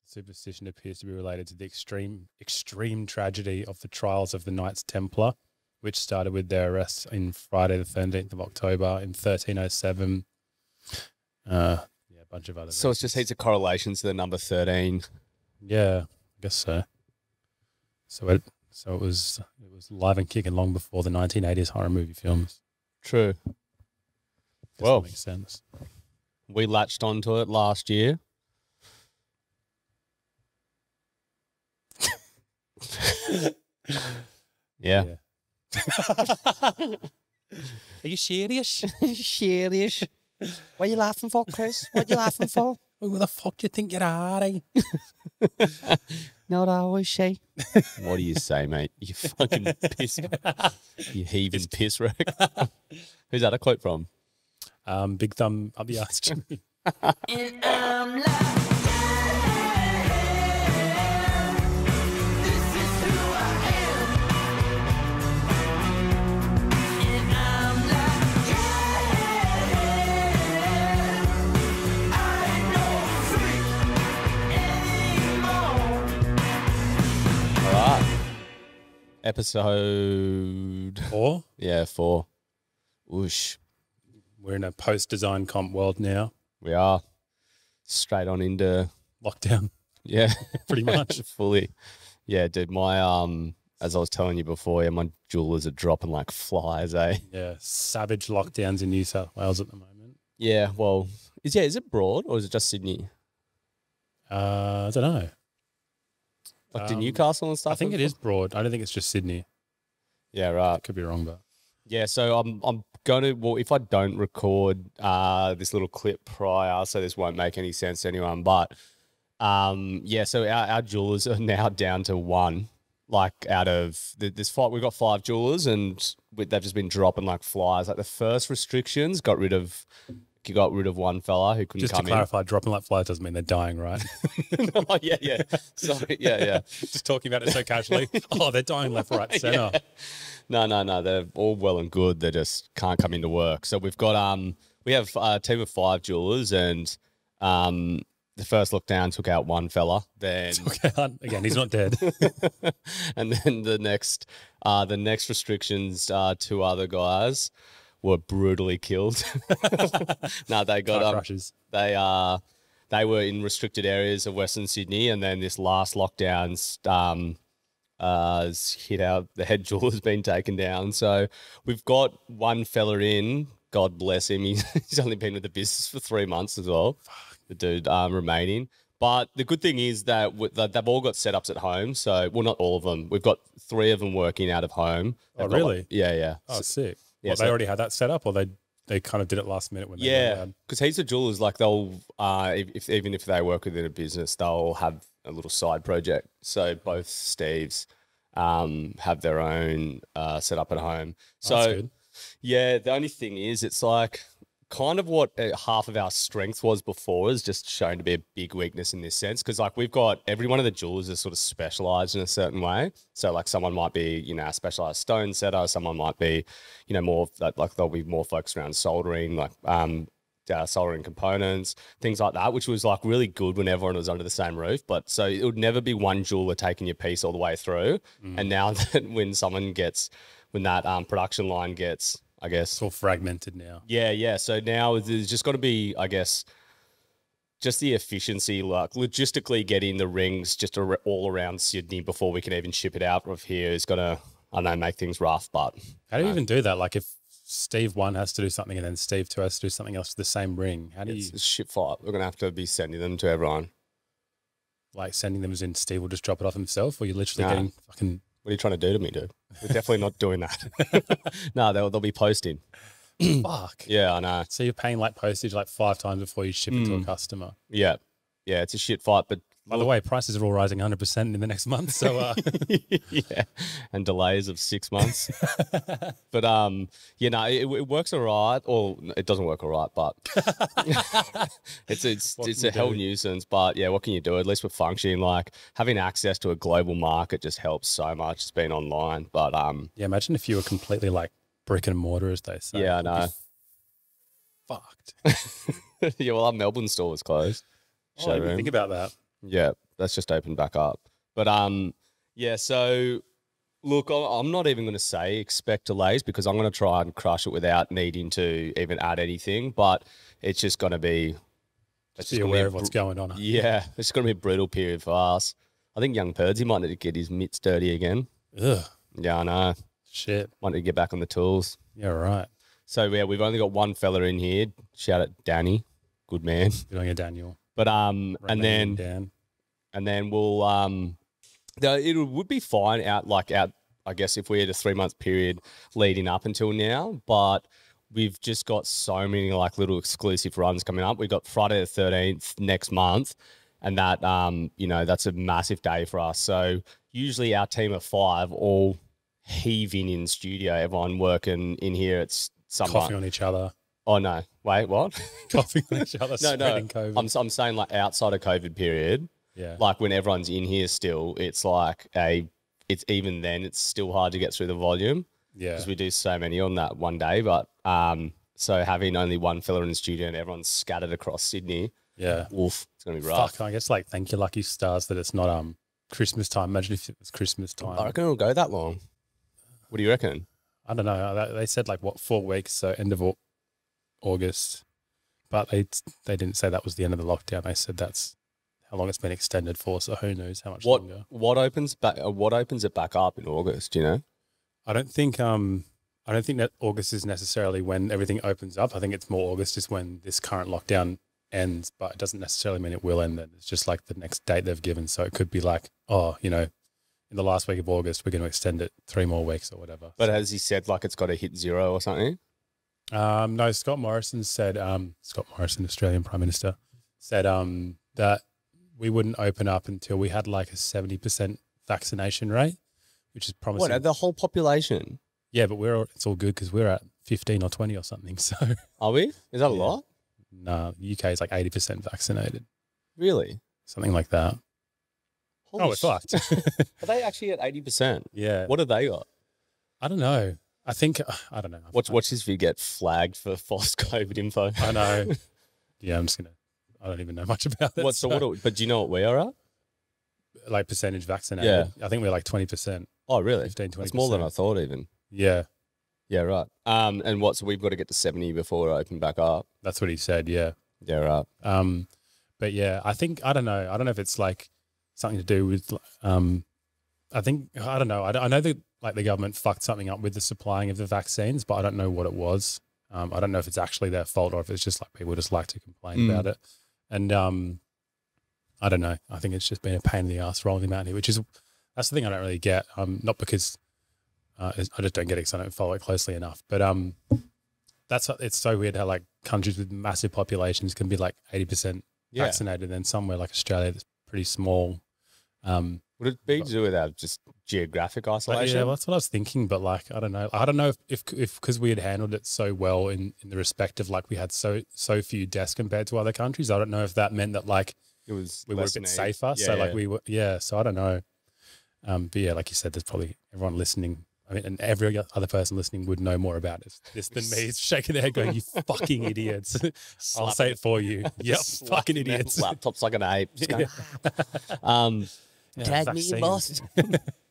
superstition appears to be related to the extreme tragedy of the trials of the Knights Templar, which started with their arrest in Friday the 13th of October in 1307. A bunch of other So it's reasons. just heaps of correlations to the number 13. Yeah, I guess so. So it was live and kicking long before the 1980s horror movie films. True. Guess Well, that makes sense. we latched onto it last year. Yeah. Are you serious? Serious? What are you laughing for, Chris? What are you laughing for? Who the fuck do you think you are, eh? Not always say. What do you say, mate? You fucking piss. You heaving piss wreck. Who's that a quote from? Big thumb up the arse, Jimmy. And I'm like, this is who I am. And I'm like, I ain't no freak anymore. All right. Episode... Or Yeah, 4. Whoosh. we're in a post-design comp world now. We are straight on into... Lockdown, Yeah. pretty much. Fully. Yeah, dude, my... as I was telling you before, yeah, my jewelers are dropping like flies, eh? Yeah, savage lockdowns in New South Wales at the moment. Yeah, well... Is it broad or is it just Sydney? I don't know. Like to Newcastle and stuff? I think it is broad. I don't think it's just Sydney. Yeah, right. I could be wrong, but Yeah, so I'm going to, well, if I don't record this little clip prior, so this won't make any sense to anyone, but yeah, so our jewelers are now down to 1. Like out of this fight, we've got 5 jewelers and they've just been dropping like flies. Like the first restrictions got rid of one fella who couldn't just to come clarify, dropping like flies doesn't mean they're dying, right? in. Oh, yeah. Sorry, yeah. Just talking about it so casually. Oh, they're dying left, right, centre. Yeah. No. They're all well and good. They just can't come into work. So we've got we have a team of 5 jewelers, and the first lockdown took out one fella. Then Again, he's not dead. and then the next restrictions, 2 other guys were brutally killed. No, they got Car crushes. they were in restricted areas of Western Sydney, and then this last lockdown's hit out. The head jeweller's been taken down. So we've got one fella in. God bless him. He's only been with the business for 3 months as well. The dude remaining. But the good thing is that they've all got setups at home. So, well, not all of them. We've got 3 of them working out of home. Oh, They've got, really? like, yeah. Oh, sick. Yeah, Well, so- they already had that set up, or they kind of did it last minute when they were Yeah, allowed? because heaps of jewelers, like they'll, even if they work within a business, they'll have a little side project. So both Steves have their own setup at home. So That's good. yeah, the only thing is, it's like kind of what half of our strength was before is just shown to be a big weakness in this sense. Because like we've got every one of the jewelers is sort of specialized in a certain way. So like someone might be, a specialized stone setter. Someone might be, more like they'll be more focused around soldering, like soldering components, things like that, which was like really good when everyone was under the same roof. But so it would never be one jeweler taking your piece all the way through. And now that when that production line gets, I guess, It's all fragmented now. yeah. So now there's just got to be, I guess, just the efficiency, like logistically getting the rings just all around Sydney before we can even ship it out of here is going to, I don't know, make things rough. But How do you even do that? Like if Steve 1 has to do something and then Steve 2 has to do something else to the same ring, how do you it's a ship fight. We're going to have to be sending them to everyone. like sending them as in Steve will just drop it off himself, or you're literally Nah. getting fucking What are you trying to do to me, dude? We're definitely not doing that. No, they'll be posting. fuck? Yeah, I know. So you're paying like postage like 5 times before you ship it to a customer. Yeah, it's a shit fight, but By the way, prices are all rising 100% in the next month. So yeah, and delays of 6 months. But it works all right. Or it doesn't work all right, but it's What a can you hell do? nuisance. But yeah, what can you do? At least we're functioning. Like having access to a global market just helps so much. It's been online, but yeah, imagine if you were completely like brick and mortar, as they say. yeah, I You'd be know. Fucked. Yeah, well, our Melbourne store was closed. Oh, I didn't Showroom. think about that. Yeah, just opened back up. But yeah. So look, I'm not even going to say expect delays because I'm going to try and crush it without needing to even add anything. But it's just going to be. Just be aware of what's going on. Yeah, it's going to be a brutal period for us. I think young Purdsy might need to get his mitts dirty again. Ugh, Yeah, I know. shit. Might need to get back on the tools. Yeah, right. So yeah, we've only got one fella in here. Shout out Danny, good man. Good on you, Daniel. But and then Dan. we'll it would be fine out. I guess if we had a 3-month period leading up until now, but we've just got so many like little exclusive runs coming up. We've got Friday the 13th next month, and that that's a massive day for us. So usually our team of 5 all heaving in studio, everyone working in here. It's someone Coughing on each other. Oh no! Wait, what? Coughing on each other. No. Spreading COVID. I'm saying like outside of COVID period, yeah. like when everyone's in here still, it's like it's even then it's still hard to get through the volume Yeah. because we do so many on that one day. But so having only one fella in the studio and everyone's scattered across Sydney, Yeah. woof, it's gonna be rough. Fuck, I guess like thank you lucky stars that it's not Christmas time. Imagine if it was Christmas time. I reckon it'll go that long. What do you reckon? I don't know. They said like what 4 weeks, so end of August, but they didn't say that was the end of the lockdown. They said that's how long it's been extended for. So who knows how much longer? What opens it back up in August? Do you know? I don't think that August is necessarily when everything opens up. I think it's more August is when this current lockdown ends, but it doesn't necessarily mean it will end then. It's just like the next date they've given. So it could be like, in the last week of August, we're going to extend it 3 more weeks or whatever. But so, has he said like it's got to hit 0 or something? no, Scott Morrison said, Australian Prime Minister, said that we wouldn't open up until we had like a 70% vaccination rate, which is promising. What, the whole population? Yeah, but it's all good because we're at 15 or 20 or something. So Are we? Is that a lot? no, UK is like 80% vaccinated, Really? something like that. Holy We're fucked. Are they actually at 80%? Yeah. What have they got? I don't know. I think, I don't know. Watch this video get flagged for false COVID info. I know. Yeah, I don't even know much about it. But do you know what we are at? Like percentage vaccinated? Yeah. I think we're like 20%. Oh, really? 15, 20%. That's more than I thought even. Yeah. Yeah, right. So we've got to get to 70 before we open back up. That's what he said. Yeah. Yeah, right. But yeah, I don't know if it's like something to do with, I don't know. I know that like the government fucked something up with the supplying of the vaccines, but I don't know what it was. I don't know if it's actually their fault or if it's just like people just like to complain about it. And I don't know. I think it's just been a pain in the ass rolling them out here, that's the thing I don't really get. Not because I just don't get it because I don't follow it closely enough. But it's so weird how like countries with massive populations can be like 80% vaccinated, and then somewhere like Australia that's pretty small. Would it be to do with our just geographic isolation? Yeah, that's what I was thinking. But like, I don't know if because we had handled it so well in the respect of like we had so few deaths compared to other countries. I don't know if that meant that like we were a bit safer. So like we were, so I don't know. But yeah, like you said, there's probably everyone listening. I mean, and every other person listening would know more about this than me. Shaking their head going, you fucking idiots. I'll say it for you. Yep, fucking idiots. Laptop's like an ape. Just going, tag me, boss.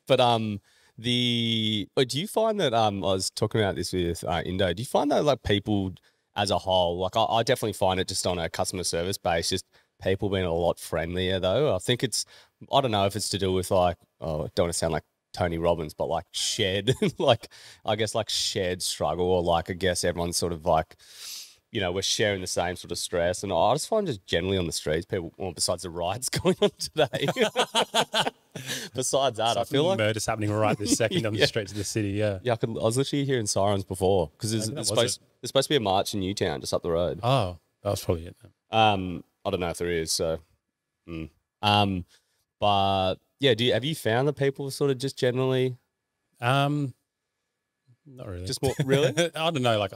But do you find that I was talking about this with Indo? Do you find that like people as a whole, like I definitely find it just on a customer service base, just people being a lot friendlier though. I think I don't know if it's to do with like, I don't want to sound like Tony Robbins, but like shared, like I guess like shared struggle, or like I guess everyone's sort of like, we're sharing the same sort of stress. And I just find just generally on the streets, people, well, besides the riots going on today, besides that, I feel like murder's happening right this second on the streets of the city. Yeah. Yeah, I was literally hearing sirens before because there's supposed to be a march in Newtown just up the road. Oh, that was probably it then. I don't know if there is. So, but yeah, have you found that people sort of just generally, not really, just more really? I don't know. Like,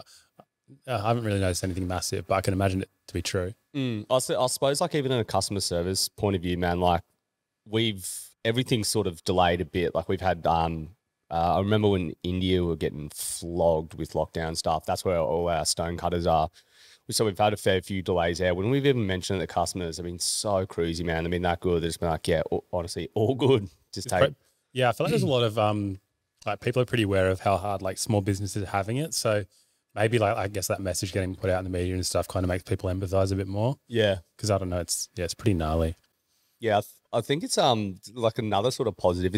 I haven't really noticed anything massive, but I can imagine it to be true. I suppose, like even in a customer service point of view, man, like everything's sort of delayed a bit. Like we've had, I remember when India were getting flogged with lockdown stuff. That's where all our stone cutters are. So we've had a fair few delays there. When we've even mentioned that the customers have been so cruisy, man. They've been that good. They've just been like, yeah, honestly, all good. Just take. Yeah, I feel like there's a lot of like people are pretty aware of how hard like small businesses are having it. So maybe like I guess that message getting put out in the media and stuff kind of makes people empathize a bit more. Yeah. Because I don't know, it's pretty gnarly. Yeah, I think it's like another sort of positive.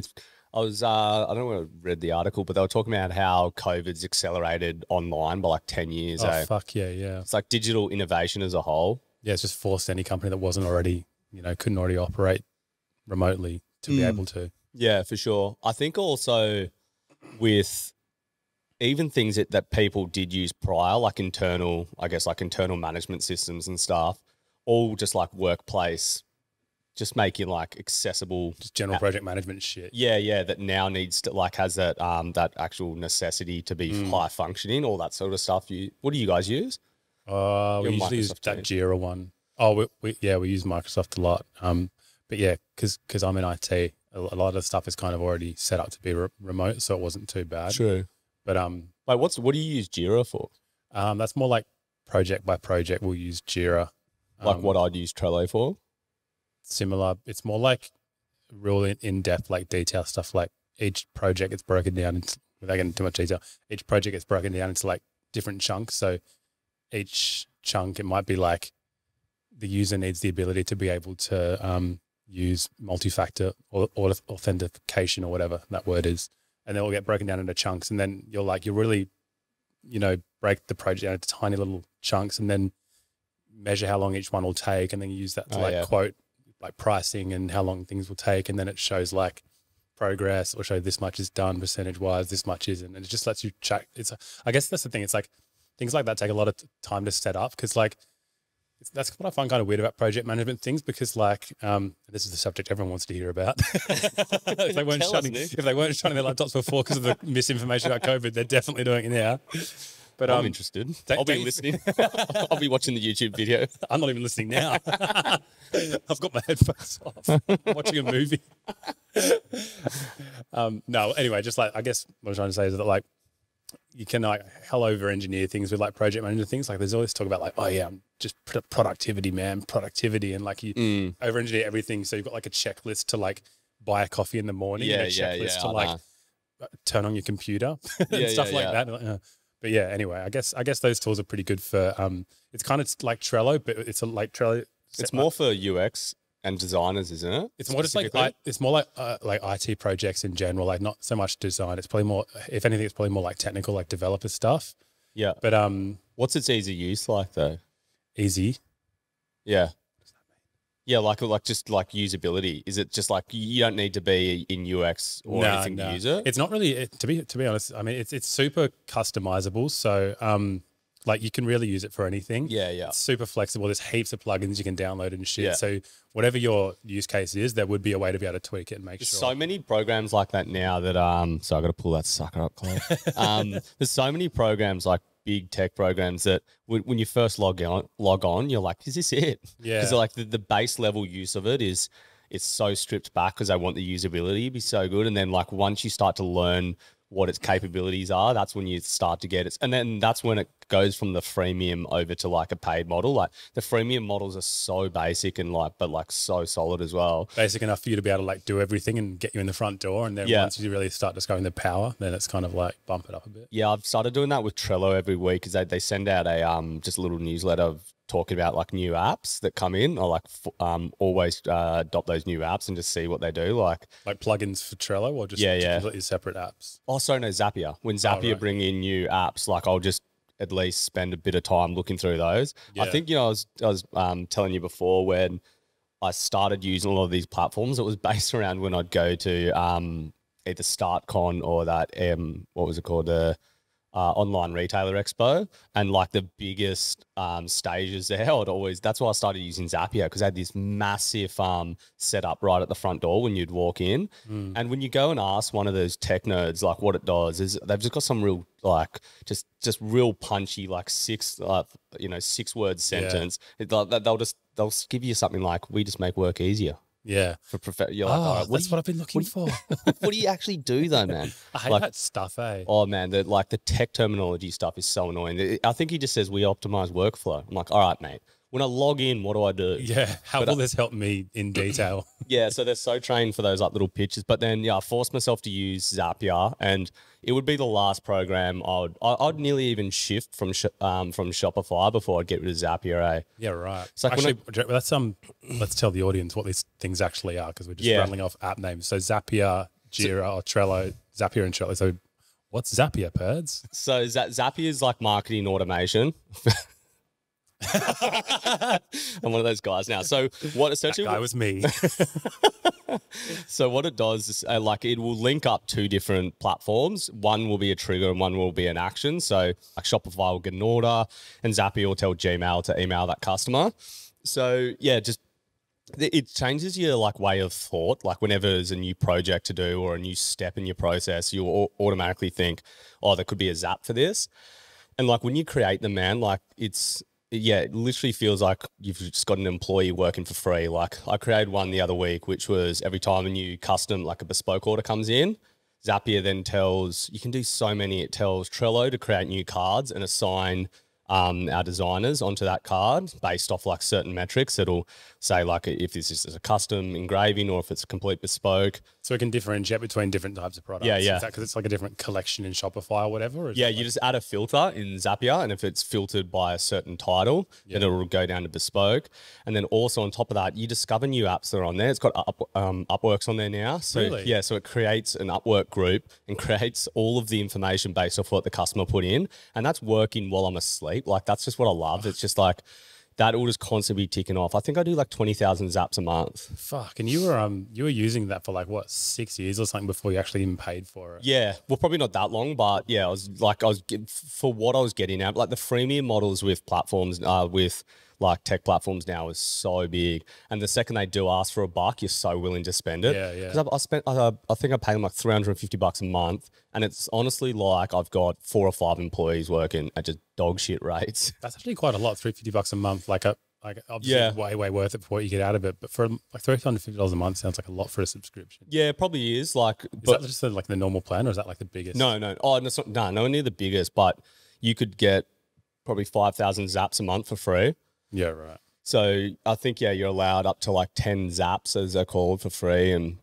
I don't know where I read the article, but they were talking about how COVID's accelerated online by like 10 years. Oh fuck yeah. It's like digital innovation as a whole. Yeah, it's just forced any company that wasn't already, couldn't already operate remotely to be able to. Yeah, for sure. I think also with even things that people did use prior, like internal management systems and stuff, all just like workplace, just making like accessible, Just general project management shit. yeah, that now needs to like has that that actual necessity to be high functioning, all that sort of stuff. What do you guys use? We Your usually use Microsoft that team. Jira one. Oh, we use Microsoft a lot. But yeah, because I'm in IT, a lot of the stuff is kind of already set up to be remote, so it wasn't too bad. True. But Like what do you use Jira for? that's more like project by project. We'll use Jira. Like what I'd use Trello for? Similar. It's more like real in depth, like detail stuff. Like each project gets broken down into, without getting too much detail. Each project gets broken down into like different chunks. So each chunk, it might be like the user needs the ability to be able to use multi-factor or authentication or whatever that word is, and then it'll get broken down into chunks. And then you're really, break the project down into tiny little chunks, and then measure how long each one will take, and then you use that to quote like pricing and how long things will take, and then it shows like progress or show this much is done percentage wise, this much isn't, and it just lets you check. I guess that's the thing. It's like things like that take a lot of time to set up, because like that's what I find kind of weird about project management things, because like this is the subject everyone wants to hear about. if they weren't shutting their laptops before because of the misinformation about COVID, they're definitely doing it now. But I'm interested. I'll be listening. I'll be watching the YouTube video. I'm not even listening now. I've got my headphones off. I'm watching a movie. No, anyway, just like I guess what I'm trying to say is that like you can like hell over engineer things with like project management things. Like there's always talk about like, oh yeah, I'm just productivity, man, productivity, and like you over engineer everything. So you've got like a checklist to like buy a coffee in the morning, and a checklist to like turn on your computer and stuff like that. But yeah, anyway, I guess those tools are pretty good for it's kind of like Trello, but it's like Trello. It's more for UX and designers, isn't it? It's more just like it's more like IT projects in general, like not so much design. It's probably more, if anything, it's probably more like technical, like developer stuff. Yeah. But what's its easy use like though? Easy. Yeah. Yeah, like just like usability. Is it just like you don't need to be in UX or anything to use it? It's not really. To be honest, I mean, it's super customizable. So like you can really use it for anything. Yeah. It's super flexible. There's heaps of plugins you can download and shit. Yeah. So whatever your use case is, there would be a way to be able to tweak it and make There's sure. so many programs like that now that so I got to pull that sucker up, Clay. There's so many programs like big tech programs that when you first log on, you're like, is this it? Yeah. Because like the base level use of it is it's so stripped back because they want the usability to be so good, and then like once you start to learn what its capabilities are, that's when you start to get it. And then that's when it goes from the freemium over to like a paid model. Like the freemium models are so basic and but so solid as well. Basic enough for you to be able to like do everything and get you in the front door. And then once you really start discovering the power, then it's kind of like bump it up a bit. Yeah, I've started doing that with Trello every week because they send out a just a little newsletter of talking about like new apps that come in. I like always adopt those new apps and just see what they do. Like plugins for Trello or just completely separate apps? Oh, sorry, no, Zapier. When Zapier bring in new apps, like I'll just at least spend a bit of time looking through those. Yeah. I think, I was telling you before when I started using a lot of these platforms, it was based around when I'd go to either StartCon or that, what was it called? Online retailer expo, and like the biggest stages there, that's why I started using Zapier, because I had this massive setup right at the front door when you'd walk in. And when you go and ask one of those tech nerds like what it does, is they've just got some real like just real punchy like 6-word sentence. They'll give you something like, we just make work easier. Yeah. for you're like, all right, that's what I've been looking for. what do you actually do though, man? I hate Like, that stuff, eh? oh man, the tech terminology stuff is so annoying. I think he just says we optimize workflow. I'm like, all right, mate. When I log in, what do I do? Yeah. How But will this help me in detail? Yeah, so they're so trained for those like little pitches. But then yeah, I forced myself to use Zapier, and it would be the last program I'd nearly even shift from Shopify before I'd get rid of Zapier. Eh? Yeah, right. So like when actually, let's tell the audience what these things actually are, because we're just Yeah. rattling off app names. So Zapier, Jira, or Trello, Zapier and Trello. So what's Zapier, Perds? So Zapier is like marketing automation. I'm one of those guys now. So what essentially That guy was me. So what it does is like it will link up two different platforms. One will be a trigger and one will be an action. So like Shopify will get an order and Zapier will tell Gmail to email that customer. So yeah, just it changes your like way of thought. Like whenever there's a new project to do or a new step in your process, you'll automatically think, oh, there could be a Zap for this. And like when you create them, man, like it literally feels like you've just got an employee working for free. Like I created one the other week, which was every time a new custom, like a bespoke order comes in, Zapier then tells, you can do so many, it tells Trello to create new cards and assign our designers onto that card based off like certain metrics. It'll say like if this is a custom engraving or if it's a complete bespoke. So it can differentiate between different types of products. Yeah, yeah. Is that because it's like a different collection in Shopify or whatever? Or is Yeah, it you like- just add a filter in Zapier, and if it's filtered by a certain title, then it'll go down to bespoke. And then also on top of that, you discover new apps that are on there. It's got Upworks on there now. So Really? yeah, so it creates an Upwork group and creates all of the information based off what the customer put in, and that's working while I'm asleep. Like that's just what I love. It's just like that will just constantly be ticking off. I think I do like 20,000 zaps a month. Fuck. And you were using that for like what, 6 years or something before you actually even paid for it? Yeah, well, probably not that long, but yeah, I was for what I was getting at. Like the freemium models with platforms, with like tech platforms now is so big, and the second they do ask for $1, you're so willing to spend it. Yeah, yeah. Because I think I pay them like $350 a month, and it's honestly like I've got 4 or 5 employees working at just dog shit rates. That's actually quite a lot, $350 a month. Like obviously Yeah. way worth it for what you get out of it. But for like $350 a month sounds like a lot for a subscription. Yeah, it probably is. Like, Is but that just like the normal plan, or is that like the biggest? no. Oh, no, it's not, no, nowhere near the biggest, but you could get probably 5,000 zaps a month for free. Yeah, right. So I think, yeah, you're allowed up to like 10 zaps, as they're called, for free.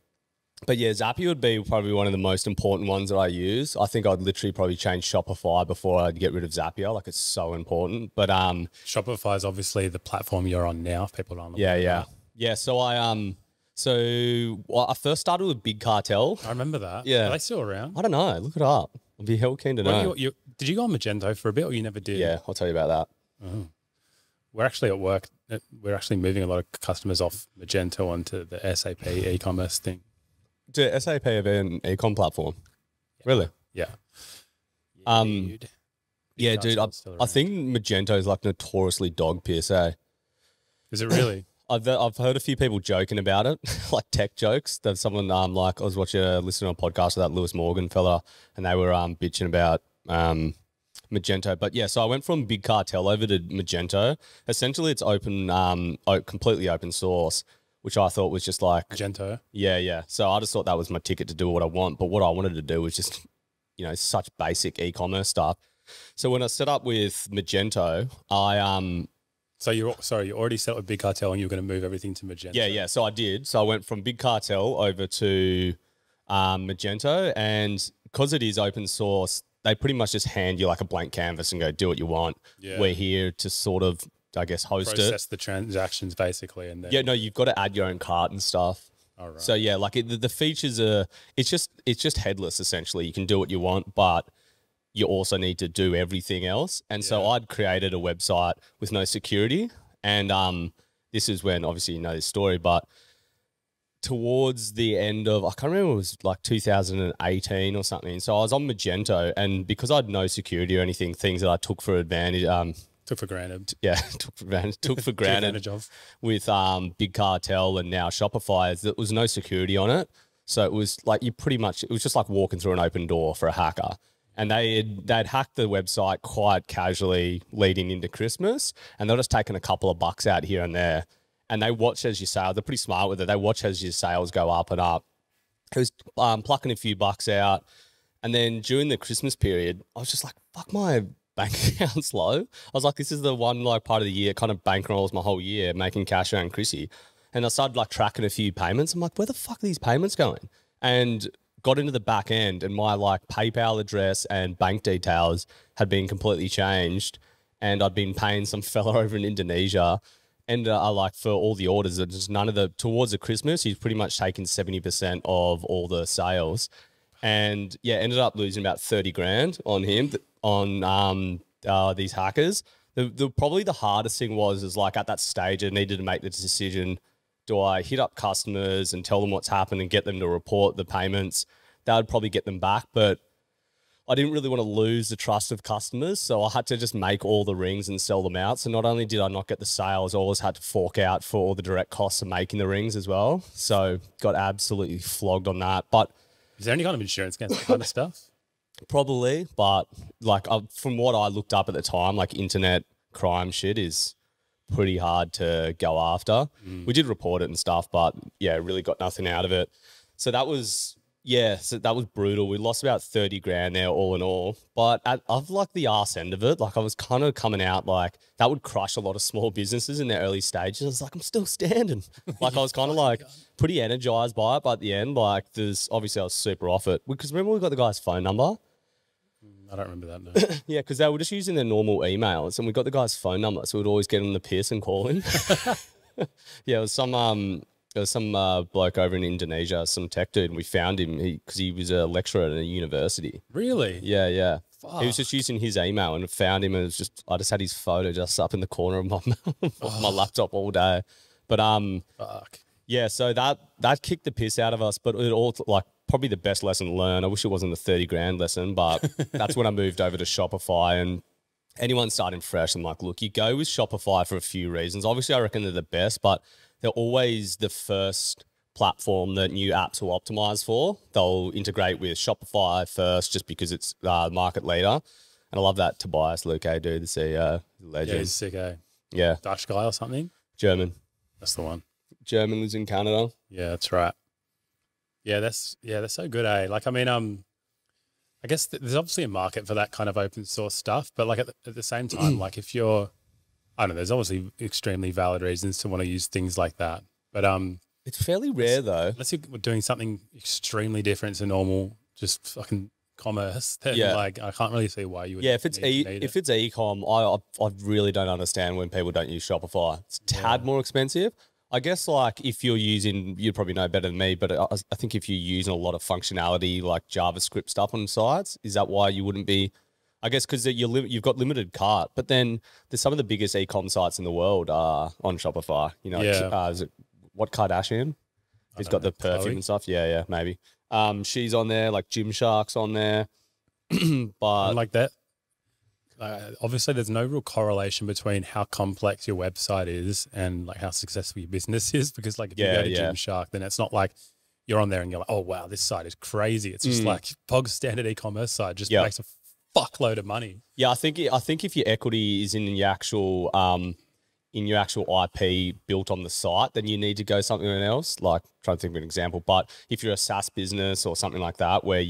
But yeah, Zapier would be probably one of the most important ones that I use. I think I'd literally probably change Shopify before I'd get rid of Zapier. Like it's so important. But Shopify is obviously the platform you're on now. If people don't know. yeah. So I first started with Big Cartel. I remember that. Yeah. Are they still around? I don't know. Look it up. I'd be hell keen to know. Did you go on Magento for a bit, or you never did? Yeah, I'll tell you about that. We're actually at work. We're actually moving a lot of customers off Magento onto the SAP e-commerce thing. Do SAP have an ecom platform? Really? Yeah. Yeah, dude. Cartel's still I around. think Magento is like notoriously dog piss, eh? Is it really? I've heard a few people joking about it, like tech jokes. There's someone like I was listening to a podcast with that Lewis Morgan fella, and they were bitching about Magento. But yeah, so I went from Big Cartel over to Magento. Essentially, it's completely open source, which I thought was just like Magento. yeah. So I just thought that was my ticket to do what I want. But what I wanted to do was just such basic e-commerce stuff. So when I set up with Magento, So you're already set with Big Cartel, and you're going to move everything to Magento. Yeah. So I did. So I went from Big Cartel over to Magento, and because it is open source, they pretty much just hand you like a blank canvas and go, do what you want. Yeah. We're here to sort of, I guess, host Process it. the transactions basically, and then Yeah, no, you've got to add your own cart and stuff. All right. So yeah, like the features are, it's just headless essentially. You can do what you want, but you also need to do everything else. And so I'd created a website with no security. And this is when, obviously, you know this story, but towards the end of, I can't remember, it was like 2018 or something. So I was on Magento, and because I had no security or anything, things that I took for advantage, took for granted. yeah, took for granted Took advantage of. with Big Cartel and now Shopify, is there was no security on it. So it was like it was just like walking through an open door for a hacker. And they'd hacked the website quite casually leading into Christmas, and they've just taken a couple of bucks out here and there. and they watch as your sales. They're pretty smart with it. They watch as your sales go up and up. It was plucking a few bucks out. And then during the Christmas period, I was just like, fuck, my bank account's low. I was like, this is the one like part of the year, kind of bankrolls my whole year, making cash around Chrissy. And I started like tracking a few payments. I'm like, where the fuck are these payments going? And got into the back end, and my like PayPal address and bank details had been completely changed. And I'd been paying some fella over in Indonesia. And I like for all the orders, just none of the, towards the Christmas, he's pretty much taken 70% of all the sales. And yeah, ended up losing about 30 grand on him, on these hackers. Probably the hardest thing is like at that stage, I needed to make the decision. Do I hit up customers and tell them what's happened and get them to report the payments? That would probably get them back, but I didn't really want to lose the trust of customers. So I had to just make all the rings and sell them out. So not only did I not get the sales, I always had to fork out for all the direct costs of making the rings as well. So got absolutely flogged on that. But Is there any kind of insurance against that kind of stuff? probably, but like from what I looked up at the time, like internet crime shit is pretty hard to go after. We did report it and stuff, but yeah, really got nothing out of it. So that was, so that was brutal. We lost about 30 grand there all in all, but I've like the arse end of it. Like I was kind of coming out like that would crush a lot of small businesses in their early stages. I was like, I'm still standing. Like I was kind of like pretty energized by it, but at the end, like obviously I was super off it because remember we got the guy's phone number. I don't remember that. No. Yeah, because they were just using their normal emails, and we got the guy's phone number, so we'd always get him the piss and call him. Yeah, it was some bloke over in Indonesia, some tech dude, and we found him because he was a lecturer at a university. Really? Yeah, yeah. Fuck. He was just using his email and found him, and I just had his photo just up in the corner of my laptop all day. But Fuck. yeah, so that kicked the piss out of us, but it all like probably the best lesson learned. I wish it wasn't the 30 grand lesson, but that's when I moved over to Shopify. And anyone starting fresh, I'm like, look, you go with Shopify for a few reasons. Obviously, I reckon they're the best, but they're always the first platform that new apps will optimize for. They'll integrate with Shopify first just because it's market leader. And I love that Tobias Luque dude, the CEO, legend. Yeah, he's sick, eh? Yeah, Dutch guy or something? German. That's the one. German, lives in Canada. Yeah, that's right. Yeah, they're so good, eh? Like, I mean, I guess there's obviously a market for that kind of open source stuff, but like at the same time, like if you're, I don't know, there's obviously extremely valid reasons to want to use things like that. But It's fairly rare though. unless you're doing something extremely different to normal, just fucking commerce, then Yeah. like I can't really see why you would. Yeah, if it's need if it. it's e-com, I really don't understand when people don't use Shopify. It's a tad more expensive. I guess like if you're using, you'd probably know better than me, but I think if you're using a lot of functionality like JavaScript stuff on sites, is that why you wouldn't be? I guess because you've got limited cart, but then there's some of the biggest e-com sites in the world are on Shopify. You know, Yeah. is it what Kardashian? Who's got the perfume Chloe? and stuff? Yeah, maybe. She's on there, like Gymshark's on there, but And like that. Obviously, there's no real correlation between how complex your website is and like how successful your business is. Because like if you go to Gymshark, then it's not like you're on there and you're like, oh wow, this site is crazy. It's just like bog standard e-commerce site just makes a fuckload of money. yeah, I think if your equity is in your actual IP built on the site, then you need to go something else. Like trying to think of an example, but if you're a SaaS business or something like that, where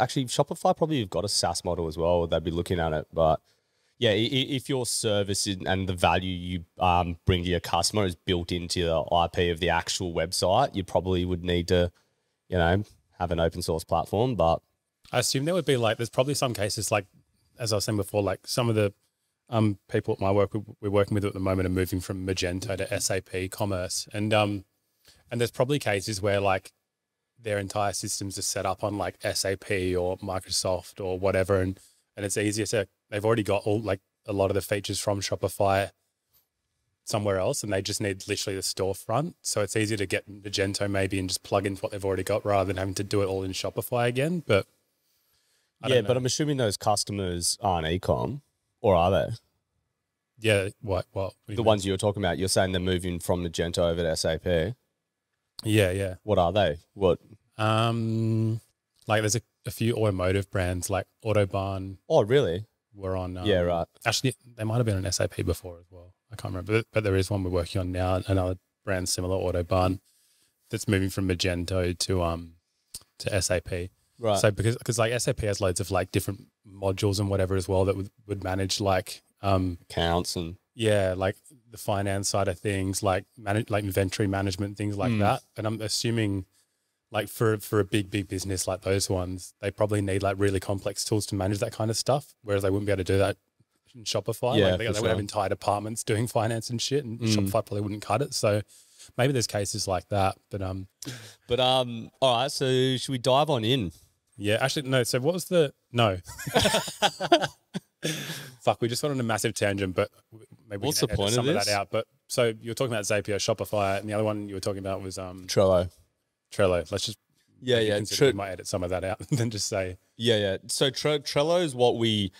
actually Shopify probably have got a SaaS model as well, they'd be looking at it. But yeah, if your service and the value you bring to your customer is built into the IP of the actual website, you probably would need to, have an open source platform. But I assume there would be like, there's probably some cases like, as I was saying before, like some of the people at my work we're working with at the moment are moving from Magento to SAP Commerce, and there's probably cases where like their entire systems are set up on like SAP or Microsoft or whatever, and it's easier to, they've already got all like a lot of the features from Shopify somewhere else, and they just need literally the storefront. So it's easier to get Magento maybe and just plug into what they've already got rather than having to do it all in Shopify again. But I don't know. but I'm assuming those customers aren't e-com, or are they? Yeah, what do you The mean? ones you were talking about, you're saying they're moving from Magento over to SAP. Yeah. What are they? What? Like there's a few automotive brands like Autobahn, Oh, really? were on. Yeah, right. Actually, they might have been on SAP before as well. I can't remember, but there is one we're working on now. Another brand similar, Autobahn, that's moving from Magento to SAP. Right. So because like SAP has loads of like different modules and whatever as well that would manage like Accounts and yeah, like the finance side of things, like like inventory management, things like that. And I'm assuming like for a big business like those ones, they probably need like really complex tools to manage that kind of stuff, whereas they wouldn't be able to do that in Shopify. Yeah, Like they would have entire departments doing finance and shit, and Shopify probably wouldn't cut it. So maybe there's cases like that, but all right, so should we dive on in? yeah, actually no. So what was the no? Fuck, we just went on a massive tangent, but maybe What's we the can edit point of some of this? that out. But so you were talking about Zapier, Shopify, and the other one you were talking about was Trello. Trello. Let's just Yeah, maybe yeah. consider we might edit some of that out and then just say Yeah. So Trello is what we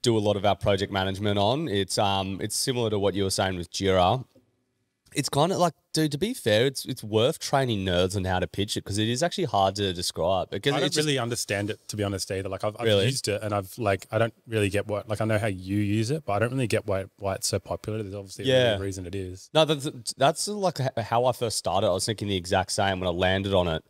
do a lot of our project management on. It's similar to what you were saying with Jira. It's kind of like, dude, to be fair, it's worth training nerds on how to pitch it because it is actually hard to describe. Because I don't it's just- really understand it, to be honest, either. Like I've Really? used it and I've like I don't really get what, like I know how you use it, but I don't really get why it's so popular. There's obviously a Yeah. really reason it is. No, that's like how I first started. I was thinking the exact same when I landed on it.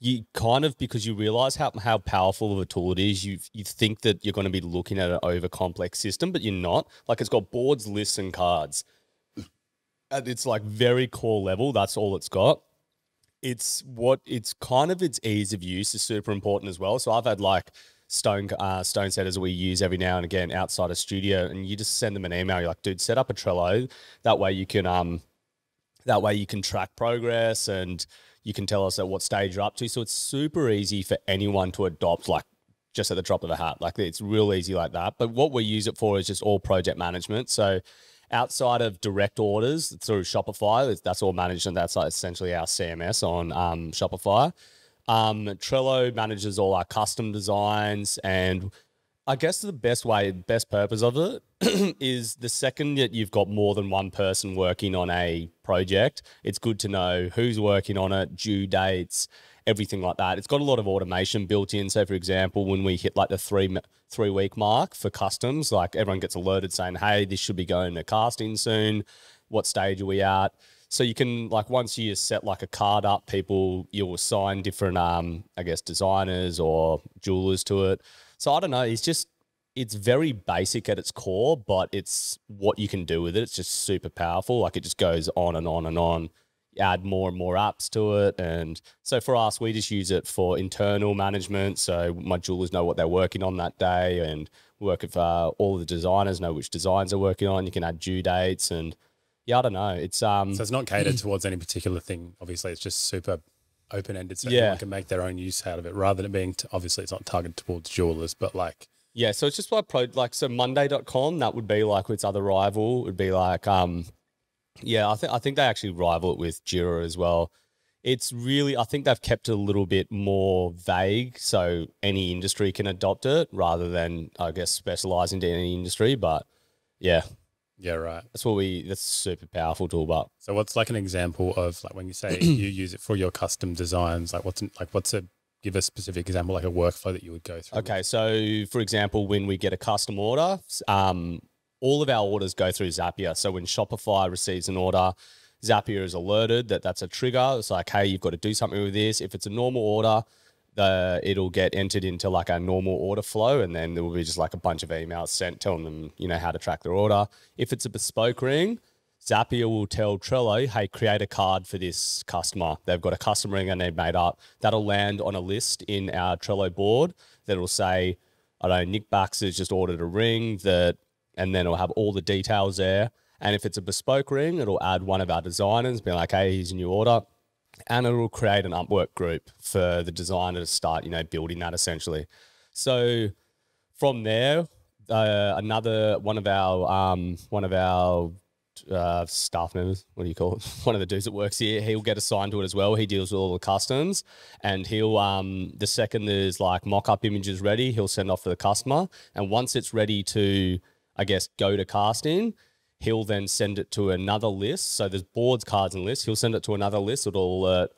You kind of, because you realize how powerful of a tool it is, you think that you're going to be looking at an over complex system, but you're not. Like it's got boards, lists, and cards. At its like very core level, that's all it's got. It's kind of its ease of use is super important as well. So I've had like stone setters we use every now and again outside of studio, and you just send them an email. You're like, dude, set up a Trello. That way you can track progress and you can tell us at what stage you're up to. So it's super easy for anyone to adopt, like just at the drop of a hat. Like it's real easy like that. But what we use it for is just all project management. So outside of direct orders through Shopify, that's all managed, and that's like essentially our CMS on Shopify. Trello manages all our custom designs, and I guess the best purpose of it is the second that you've got more than one person working on a project, it's good to know who's working on it, due dates, everything like that. It's got a lot of automation built in. So for example, when we hit like the three week mark for customs, like everyone gets alerted saying, hey, this should be going to casting soon. What stage are we at? So you can, like, once you set like a card up, you'll assign different, I guess, designers or jewelers to it. So I don't know. It's very basic at its core, but it's what you can do with it. It's just super powerful. Like it just goes on and on and on. You add more and more apps to it. And so for us, we just use it for internal management. So my jewelers know what they're working on that day, and work with all the designers know which designs they're working on. You can add due dates, and yeah, I don't know. It's So it's not catered towards any particular thing. Obviously, it's just super open-ended, so Yeah. anyone can make their own use out of it, rather than being obviously it's not targeted towards jewelers, but like yeah, so it's just like so Monday.com, that would be like its other rival. It would be like yeah, I think they actually rival it with Jira as well. It's really, I think they've kept it a little bit more vague so any industry can adopt it rather than, I guess, specialize into any industry. But yeah, yeah, right. that's a super powerful tool. But So what's like an example of like when you say you use it for your custom designs, like give a specific example, like a workflow that you would go through? okay, so for example, when we get a custom order, all of our orders go through Zapier. So when Shopify receives an order, Zapier is alerted that that's a trigger. It's like, hey, you've got to do something with this. If it's a normal order, it'll get entered into like a normal order flow, and then there will be just like a bunch of emails sent telling them, how to track their order. If it's a bespoke ring, Zapier will tell Trello, hey, create a card for this customer. They've got a custom ring and they've made up. That'll land on a list in our Trello board that'll say, I don't know, Nick Baxter's just ordered a ring and then it'll have all the details there. And if it's a bespoke ring, it'll add one of our designers, be like, hey, here's a new order. And it'll create an Upwork group for the designer to start, building that essentially. So from there, another one of our staff members, what do you call it? One of the dudes that works here, he'll get assigned to it as well. He deals with all the customs, and he'll the second there's like mock-up images ready, he'll send off to the customer. And once it's ready to, I guess, go to casting, he'll then send it to another list. So there's boards, cards, and lists. He'll send it to another list. It'll alert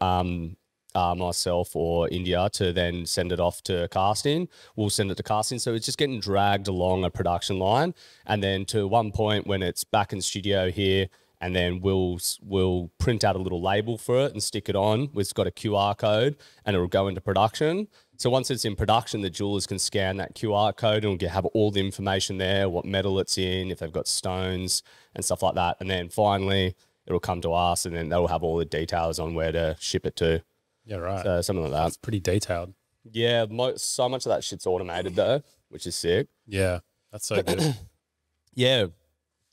myself or India to then send it off to casting. We'll send it to casting. So it's just getting dragged along a production line. And then to one point when it's back in studio here, and then we'll print out a little label for it and stick it on. It's got a QR code and it'll go into production. So once it's in production, the jewelers can scan that QR code and have all the information there, what metal it's in, if they've got stones and stuff like that. And then finally it'll come to us and then they'll have all the details on where to ship it to. Yeah, right. So something like that. That's pretty detailed. Yeah, so much of that shit's automated though, which is sick. Yeah, that's so good. Yeah.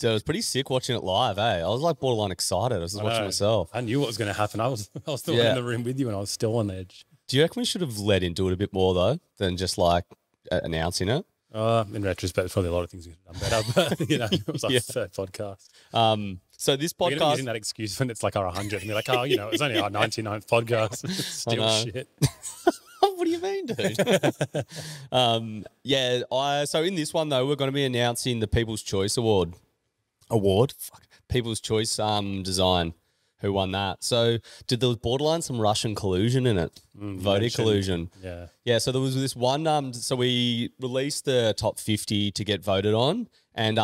So it was pretty sick watching it live, eh? I was like borderline excited. I was just watching myself. I knew what was going to happen. I was still in the room with you and I was still on edge. Do you reckon we should have led into it a bit more though than just like announcing it? In retrospect, probably a lot of things we could have done better, but you know, it was our third podcast. So this We're gonna be podcast, using that excuse when it's like our 100 and be like, oh, you know, it's only our 99th podcast. It's still know. shit. what do you mean, dude? So in this one though, we're going to be announcing the People's Choice People's Choice Design. Who won that? So did there was borderline some Russian collusion in it? Voting collusion. Yeah. Yeah, so there was this one, so we released the top 50 to get voted on, and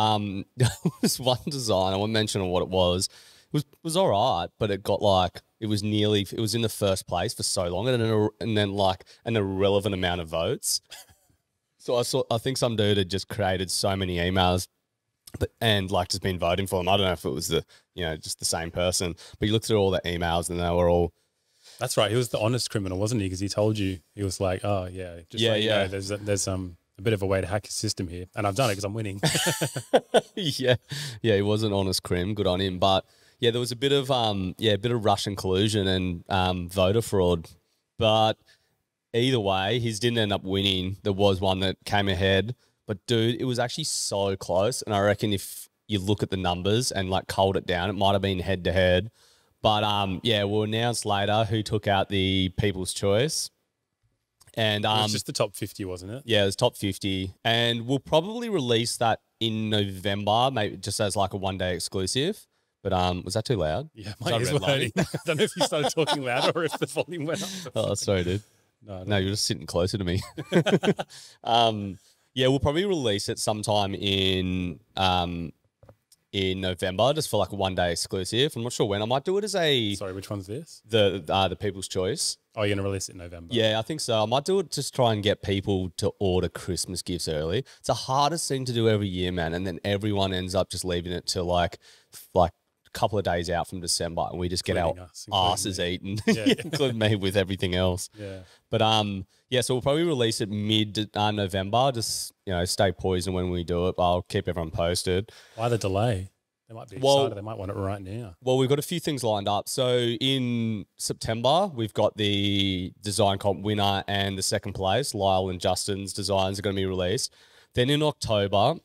there was one design, I won't mention what it was. It was all right, but it got like, it was in the first place for so long, and then like an irrelevant amount of votes. So I think some dude had just created so many emails and like just been voting for them. I don't know if it was just the same person, but you looked through all the emails and they were all. That's right. He was the honest criminal, wasn't he? Because he told you, he was like, oh yeah, there's a bit of a way to hack his system here, and I've done it because I'm winning. yeah, he was an honest crim. Good on him. But yeah, there was a bit of Russian collusion and voter fraud. But either way, his didn't end up winning. There was one that came ahead. But dude, it was actually so close. And I reckon if you look at the numbers and like culled it down, it might have been head to head. But we'll announce later who took out the People's Choice. And It was just the top 50, wasn't it? yeah, it was top 50. And we'll probably release that in November, maybe just as like a one-day exclusive. But was that too loud? Yeah, Was my I ears were hurting. redlining? I don't know if you started talking louder or if the volume went up. Oh, sorry, dude. No, You're just sitting closer to me. Yeah, we'll probably release it sometime in November, just for like a one-day exclusive. I'm not sure when. I might do it as a Sorry, which one's this? the People's Choice. Oh, you're going to release it in November. Yeah, I think so. I might do it just try and get people to order Christmas gifts early. It's the hardest thing to do every year, man. And then everyone ends up just leaving it to like a couple of days out from December, and we just get our Including us, including asses me. eaten, Yeah. including me with everything else. Yeah. But so we'll probably release it mid November. Just stay poised when we do it. But I'll keep everyone posted. Why the delay? They might be excited. They might want it right now. Well, we've got a few things lined up. So in September, we've got the design comp winner and the second place, Lyle and Justin's designs are going to be released. Then in October,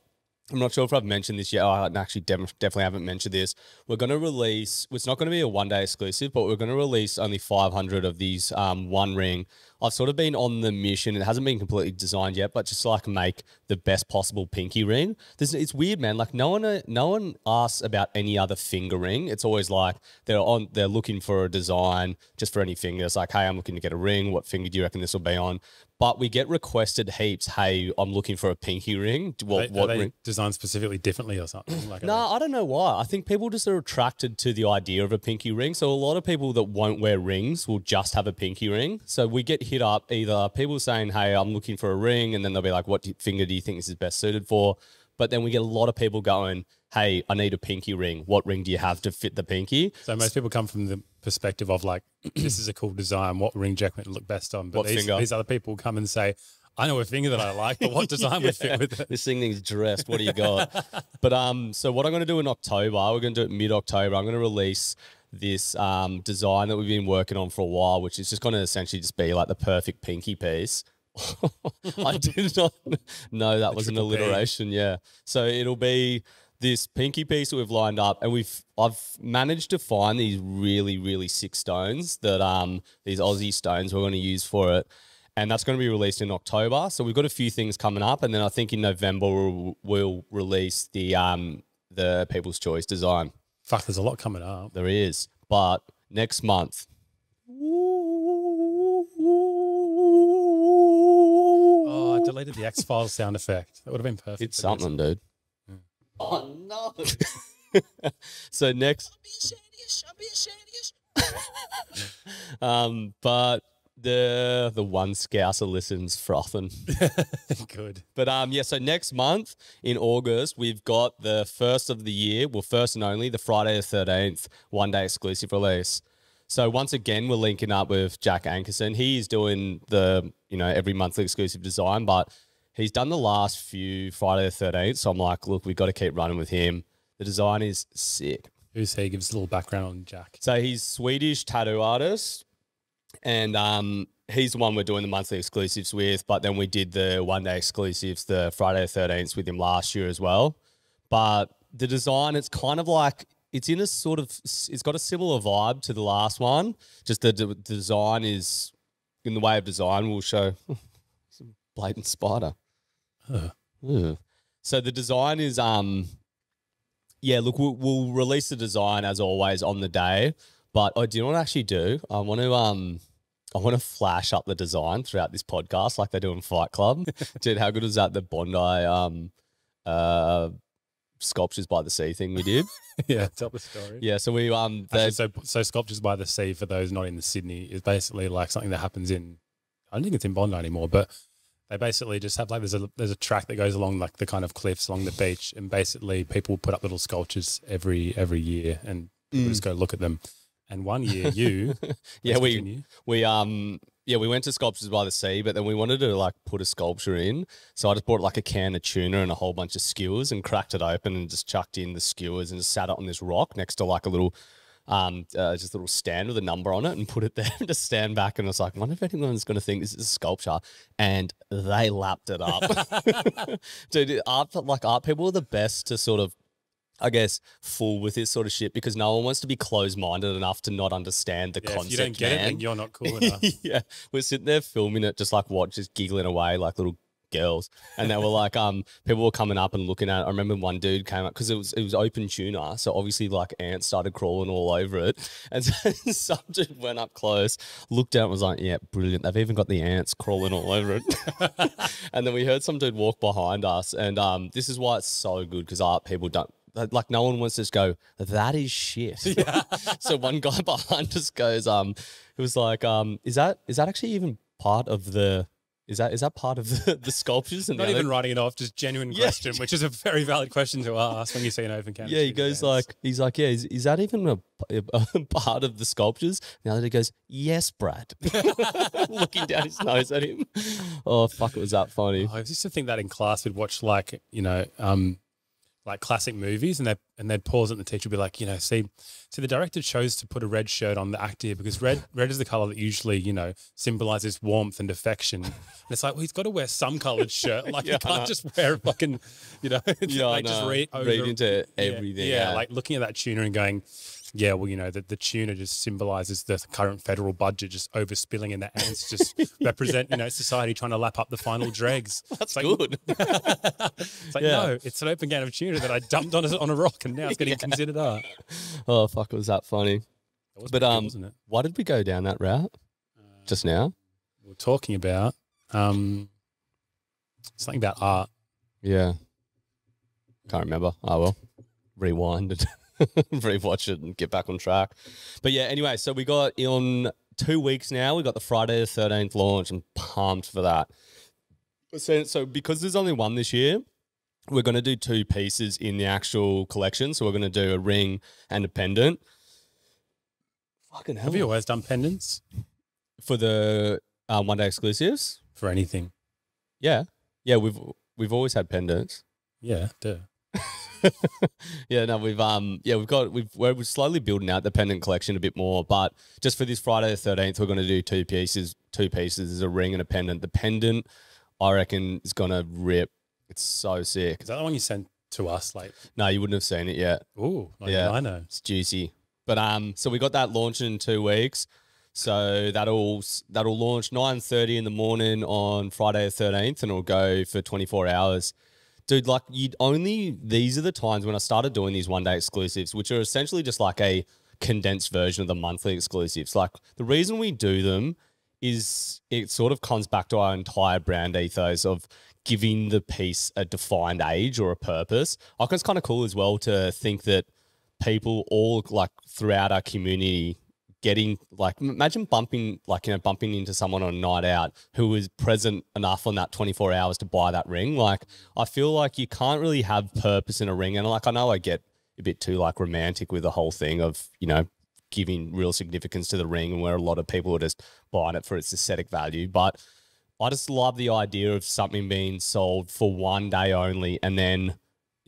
I'm not sure if I've mentioned this yet. I actually definitely haven't mentioned this. We're going to release, it's not going to be a one-day exclusive, but we're going to release only 500 of these One Ring. I've sort of been on the mission. It hasn't been completely designed yet, but just to like make the best possible pinky ring. It's weird, man. Like no one asks about any other finger ring. It's always like they're looking for a design just for any finger. It's like, hey, I'm looking to get a ring. What finger do you reckon this will be on? But we get requested heaps. Hey, I'm looking for a pinky ring. What Are they ring? designed specifically differently or something? Like, No, I don't know why. I think people just are attracted to the idea of a pinky ring. So a lot of people that won't wear rings will just have a pinky ring. So we get hit up either people saying, hey, I'm looking for a ring. And then they'll be like, what finger do you think this is best suited for? But then we get a lot of people going, hey, I need a pinky ring. What ring do you have to fit the pinky? So most people come from the perspective of like, this is a cool design. What ring do you reckon it look best on? But What finger? these other people come and say, I know a finger that I like, but what design would fit with it? This thing needs dressed. What do you got? But so what I'm going to do in October, we're going to do it mid-October. I'm going to release this design that we've been working on for a while, which is just going to essentially just be like the perfect pinky piece. I did not know that was an triple P. alliteration. Yeah. So it'll be this pinky piece that we've lined up, and I've managed to find these really, really sick stones that these Aussie stones we're going to use for it. And that's going to be released in October. So we've got a few things coming up, and then I think in November we'll release the People's Choice design. Fuck, there's a lot coming up. There is, but next month, woo, deleted the X-Files sound effect. That would have been perfect. It's for this. something, dude. Oh no. So next, but the one Scouser listens frothing. Good. But yeah, so next month in August, we've got the first of the year, well, first and only, the Friday the 13th, one-day exclusive release. So once again, we're linking up with Jack Ankerson. He's doing the, every monthly exclusive design, but he's done the last few Friday the 13th. So I'm like, look, we've got to keep running with him. The design is sick. Who's he? Give us a little background on Jack. So he's Swedish tattoo artist, and he's the one we're doing the monthly exclusives with. But then we did the one-day exclusives, the Friday the 13th, with him last year as well. But the design, it's kind of like it's in a sort of, it's got a similar vibe to the last one. Just the design is, in the way of design, we'll show it's a blatant spider. Ugh. So the design is yeah, look, we'll release the design as always on the day, but do you know what I actually do? I want to flash up the design throughout this podcast like they do in Fight Club. Dude, how good was that? The Bondi Sculptures by the Sea thing we did. Yeah, tell the story. Yeah, so we Actually, so Sculptures by the Sea, for those not in the Sydney, is basically like something that happens in, I don't think it's in Bondi anymore, but they basically just have like there's a track that goes along like the kind of cliffs along the beach, and basically people put up little sculptures every year, and people just go look at them. And one year you yeah, continue. we went to Sculptures by the Sea, but then we wanted to like put a sculpture in. So I just bought like a can of tuna and a whole bunch of skewers and cracked it open and just chucked in the skewers and just sat it on this rock next to like a little just a little stand with a number on it and put it there and just stand back. And I was like, I wonder if anyone's going to think this is a sculpture. And they lapped it up. Dude, art people are the best to sort of, I guess, fool with this sort of shit because no one wants to be closed-minded enough to not understand the concept. If you don't get it, then you're not cool enough. Yeah, we're sitting there filming it, just giggling away like little girls. And they were like, people were coming up and looking at it. I remember one dude came up because it was open tuna, so obviously like ants started crawling all over it. And so some dude went up close, looked out, and was like, "Yeah, brilliant. They've even got the ants crawling all over it." And then we heard some dude walk behind us, and this is why it's so good because art people don't. Like no one wants to just go, that is shit. Yeah. So one guy behind us goes, it was like, is that actually even part of the, is that part of the sculptures? And Not even writing it off, just genuine question, which is a very valid question to ask when you see an open canvas. Yeah, he goes like, he's like, yeah, is that even a part of the sculptures? And the other guy goes, yes, Brad. Looking down his nose at him. Oh, fuck, it was that funny. I used to think that in class we'd watch like, like classic movies, and they'd pause it, and the teacher would be like, see the director chose to put a red shirt on the actor here because red is the color that usually, symbolizes warmth and affection. And it's like, well, he's got to wear some colored shirt. Like, Yeah, he can't just wear a fucking, like just read into everything. Yeah, like looking at that tuna and going, yeah, well, the tuna just symbolizes the current federal budget just overspilling, and the ants just represent, society trying to lap up the final dregs. That's like, good. It's like, no, it's an open can of tuna that I dumped on a rock, and now it's getting considered art. Oh, fuck, was that funny? That was But pretty good, wasn't it? why did we go down that route just now? We're talking about something about art. Yeah. Can't remember. Oh, well. Rewind and rewatch it and get back on track. But yeah, anyway, so we got on 2 weeks now. We got the Friday the 13th launch. I'm pumped for that. So because there's only one this year, we're going to do 2 pieces in the actual collection. So we're going to do a ring and a pendant. Fucking hell. Have you always done pendants For the one-day exclusives? for anything? Yeah. Yeah, we've always had pendants. Yeah, duh. Yeah, no, we're slowly building out the pendant collection a bit more, but just for this Friday the 13th, we're going to do 2 pieces. 2 pieces. There's a ring and a pendant. The pendant, I reckon, is going to rip. It's so sick. Is that the one you sent to us? Like, No, you wouldn't have seen it yet. ooh, Yeah. I know. It's juicy. But so we got that launching in 2 weeks. So that'll launch 9:30 in the morning on Friday the 13th, and it'll go for 24 hours. Dude, like these are the times when I started doing these one-day exclusives, which are essentially just like a condensed version of the monthly exclusives. Like the reason we do them is it sort of comes back to our entire brand ethos of giving the piece a defined age or a purpose. I think it's kind of cool as well to think that people all like throughout our community getting like, imagine bumping into someone on a night out who was present enough on that 24 hours to buy that ring. Like, I feel like you can't really have purpose in a ring. And like, I know I get a bit too like romantic with the whole thing of, you know, giving real significance to the ring, and where a lot of people are just buying it for its aesthetic value. But I just love the idea of something being sold for one day only, and then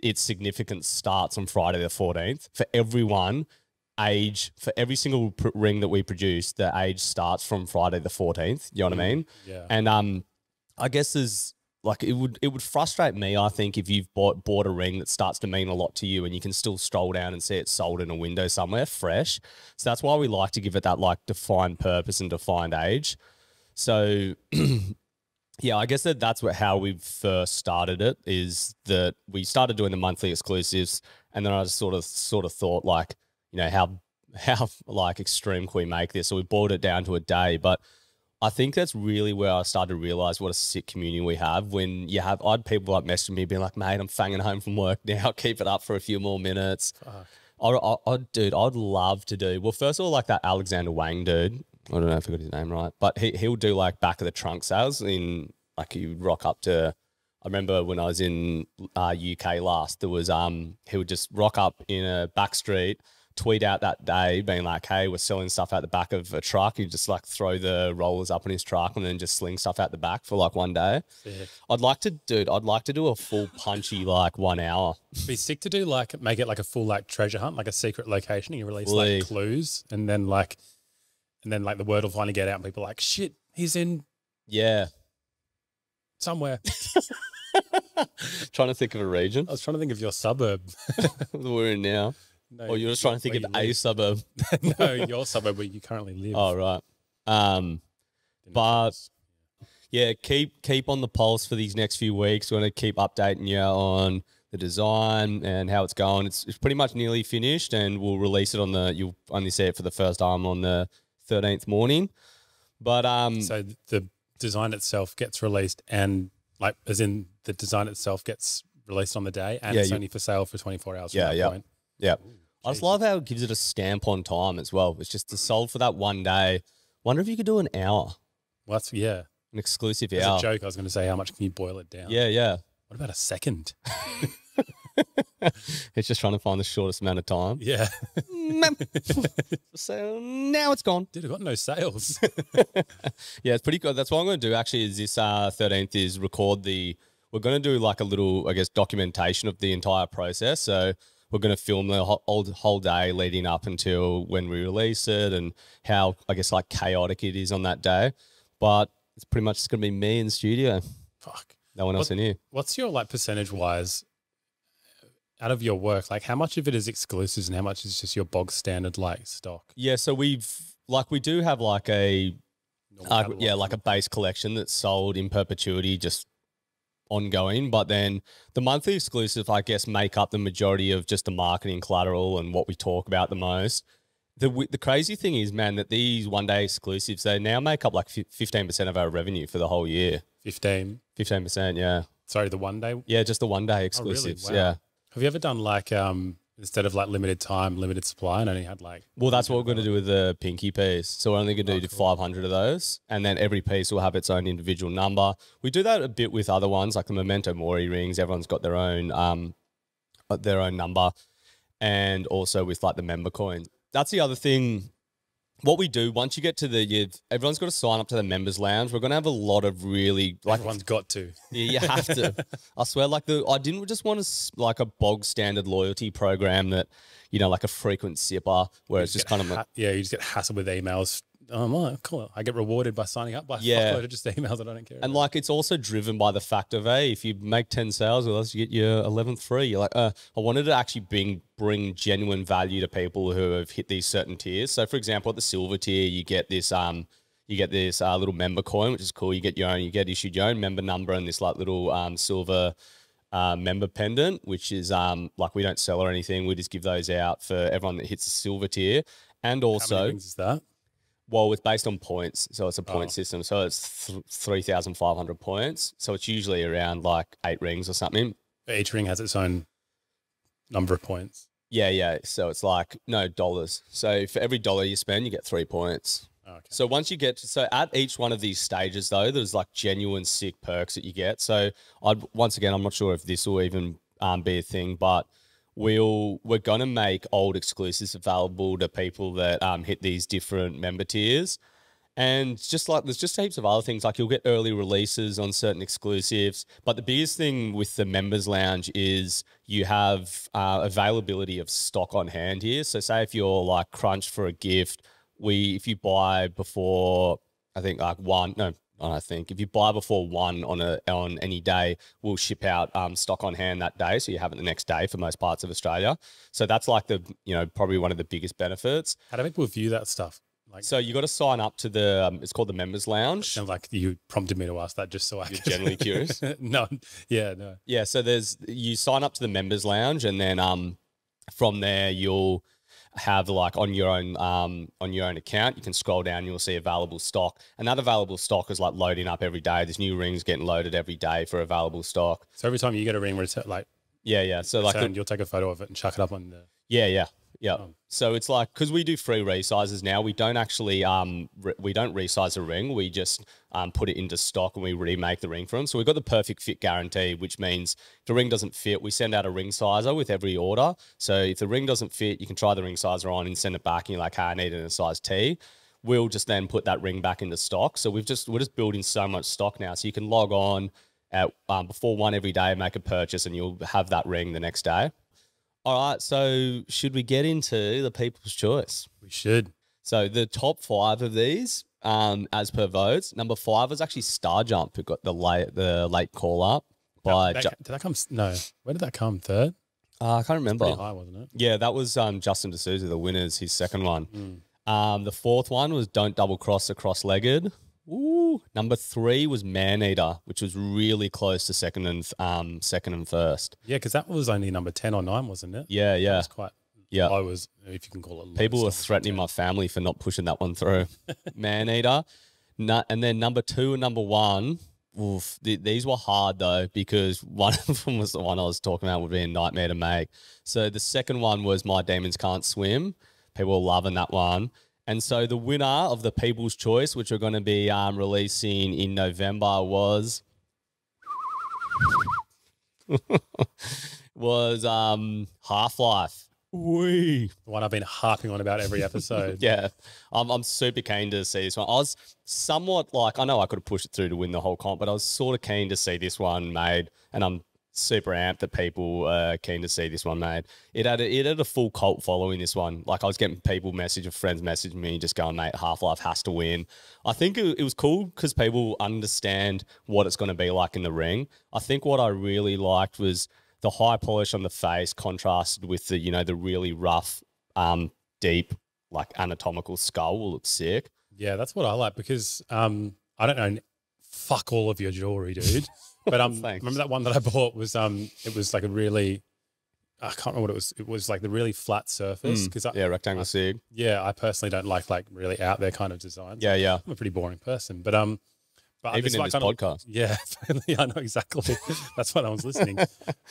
its significance starts on Friday the 14th. For everyone, for every single ring that we produce, the age starts from Friday the 14th. You know what I mean? Yeah. And I guess there's like, it would frustrate me, I think, if you've bought a ring that starts to mean a lot to you and you can still stroll down and see it sold in a window somewhere fresh. So that's why we like to give it that like defined purpose and defined age. So yeah, I guess that's how we first started it, is that we started doing the monthly exclusives, and then I just sort of thought, like, you know, how like extreme can we make this? So we brought it down to a day. But I think that's really where I started to realize what a sick community we have. When I had people like messaging me being like, mate, I'm fanging home from work now, keep it up for a few more minutes. Dude, I'd love to do, well, first of all, like that Alexander Wang dude, I don't know if I got his name right, but he'll do like back of the trunk sales in, like, he would rock up to, I remember when I was in UK last, there was, he would just rock up in a back street, tweet out that day being like, hey, we're selling stuff out the back of a truck. He'd just like throw the rollers up on his truck and then just sling stuff out the back for like one day. Sick. I'd like to do a full punchy like 1 hour. Be sick to do, like, make it like a full like treasure hunt, like a secret location. You release Fully. like clues, and then like the word will finally get out, and people are like, shit, he's in Yeah. somewhere. Trying to think of a region I was trying to think of your suburb. that we're in now. No, Or you're just trying to think where of you a live. suburb. No, your suburb where you currently live. Oh, right. But yeah, keep on the pulse for these next few weeks. We're going to keep updating you on the design and how it's going. It's pretty much nearly finished, and we'll release it you'll only see it for the first time on the 13th morning. But So the design itself gets released, and like, as in the design itself gets released on the day, and it's only for sale for 24 hours. From that point. yeah. I just love how it gives it a stamp on time as well. It's just sold for that one day. Wonder if you could do an hour, Well, that's, yeah. an exclusive As hour. a joke, I was going to say, how much can you boil it down? Yeah. What about a second? It's just trying to find the shortest amount of time. Yeah. So now it's gone. Dude, I got no sales. Yeah, it's pretty good. That's what I'm going to do actually is this 13th is we're going to do like a little, I guess, documentation of the entire process. So we're going to film the whole day leading up until when we release it, and how, I guess, like chaotic it is on that day. But it's pretty much just going to be me in the studio. Fuck. No one else in here. What's your, like, percentage wise out of your work? Like, how much of it is exclusives and how much is just your bog standard like stock? Yeah, so we do have like a Normal catalog? like a base collection that's sold in perpetuity, just ongoing. But then the monthly exclusive, I guess, make up the majority of just the marketing collateral and what we talk about the most. The crazy thing is, man, that these one day exclusives, they now make up like 15% of our revenue for the whole year. 15%, yeah. Sorry, the one day? Yeah, just the one day Oh, really? exclusives. Wow. Yeah. Have you ever done like, instead of like limited time, limited supply, and only had like... Well, that's what we're going to do with the pinky piece. So we're only going to do 500 of those, and then every piece will have its own individual number. We do that a bit with other ones, like the Memento Mori rings. Everyone's got their own number, and also with like the member coin. That's the other thing. What we do once you get to everyone's got to sign up to the members lounge. We're going to have a lot of really like Everyone's got to. Yeah, you have to. I swear, like I didn't just want like a bog standard loyalty program that, you know, like a frequent sipper where it's just kind of like, you just get hassled with emails. Oh, my, cool. I get rewarded by signing up by a fuckload of just emails that I don't care and about. like it's also driven by the fact of, hey, if you make 10 sales with us, you get your 11th free. You're like, I wanted to actually bring genuine value to people who have hit these certain tiers. So, for example, at the silver tier, you get this little member coin, which is cool. You get issued your own member number and this like little silver member pendant, which is like we don't sell or anything. We just give those out for everyone that hits the silver tier. And How many also, rings is that? Well, it's based on points, so it's a point Oh. system. So it's 3,500 points. So it's usually around like 8 rings or something. But each ring has its own number of points. Yeah, yeah. So it's like no dollars. So for every dollar you spend, you get 3 points. Oh, okay. So once you get to, so at each one of these stages though, there's like genuine sick perks that you get. So once again, I'm not sure if this will even be a thing, but we're gonna make old exclusives available to people that hit these different member tiers. And just like there's just heaps of other things, like you'll get early releases on certain exclusives. But the biggest thing with the members lounge is you have availability of stock on hand here. So say if you're like crunched for a gift, if you buy before, I think like one, no, I think if you buy before one on any day, we'll ship out stock on hand that day, so you have it the next day for most parts of Australia. So that's like probably one of the biggest benefits. How do people view that stuff? Like, So you got to sign up to the it's called the members lounge. sounds like you prompted me to ask that just so I You're could. generally curious. No, yeah, no. Yeah, so you sign up to the members lounge, and then from there you'll have like on your own account, you can scroll down, you'll see available stock, and that available stock is like loading up every day. There's new rings getting loaded every day for available stock. So every time you get a ring like Yeah. So like you'll take a photo of it and chuck it up on the. yeah. Oh. So it's like, because we do free resizes now, we don't actually we don't resize a ring. We just put it into stock and we remake the ring for them. So we've got the perfect fit guarantee, which means if the ring doesn't fit, we send out a ring sizer with every order. So if the ring doesn't fit, you can try the ring sizer on and send it back, and you're like, hey, I need it in a size T. We'll just then put that ring back into stock. So we're just building so much stock now. So you can log on at before one every day, make a purchase, and you'll have that ring the next day. All right, so should we get into the people's choice? We should. So the top 5 of these, as per votes, number 5 was actually Star Jump, who got the late call up by. Did that come? No. Where did that come? Third? I can't remember. Pretty high, wasn't it? Yeah, that was Justin D'Souza, the winner's his second one. Mm. The 4th one was Don't Double Cross the Cross-Legged. Ooh. Number 3 was Man Eater, which was really close to second and first. Yeah, because that was only number 10 or 9, wasn't it? Yeah, It yeah. was quite. Yeah. I was, if you can call it. low, People were so- threatening my family for not pushing that one through. Man Eater. And then number 2 and number 1, oof, these were hard though, because one of them was the one I was talking about would be a nightmare to make. So the second one was My Demons Can't Swim. People were loving that one. And so the winner of the People's Choice, which we're going to be releasing in November, was Half-Life. Wee. The one I've been harping on about every episode. Yeah, I'm super keen to see this one. I was somewhat like, I know I could have pushed it through to win the whole comp, but I was sort of keen to see this one made, and I'm super amped that people are keen to see this one made. It had a full cult following, this one. Like I was getting friends message me just going, mate, Half-Life has to win. I think it was cool because people understand what it's going to be like in the ring. I think what I really liked was the high polish on the face contrasted with the, the really rough, deep, like anatomical skull will look sick. Yeah, that's what I like because I don't know fuck all of your jewelry, dude. But Thanks. remember that one that I bought was it was like a really, I can't remember what it was. It was like the really flat surface because Yeah, rectangle sig. I personally don't like really out there kind of designs. Yeah, yeah. I'm a pretty boring person, but Even in this podcast. Yeah, I know exactly. That's why I was listening.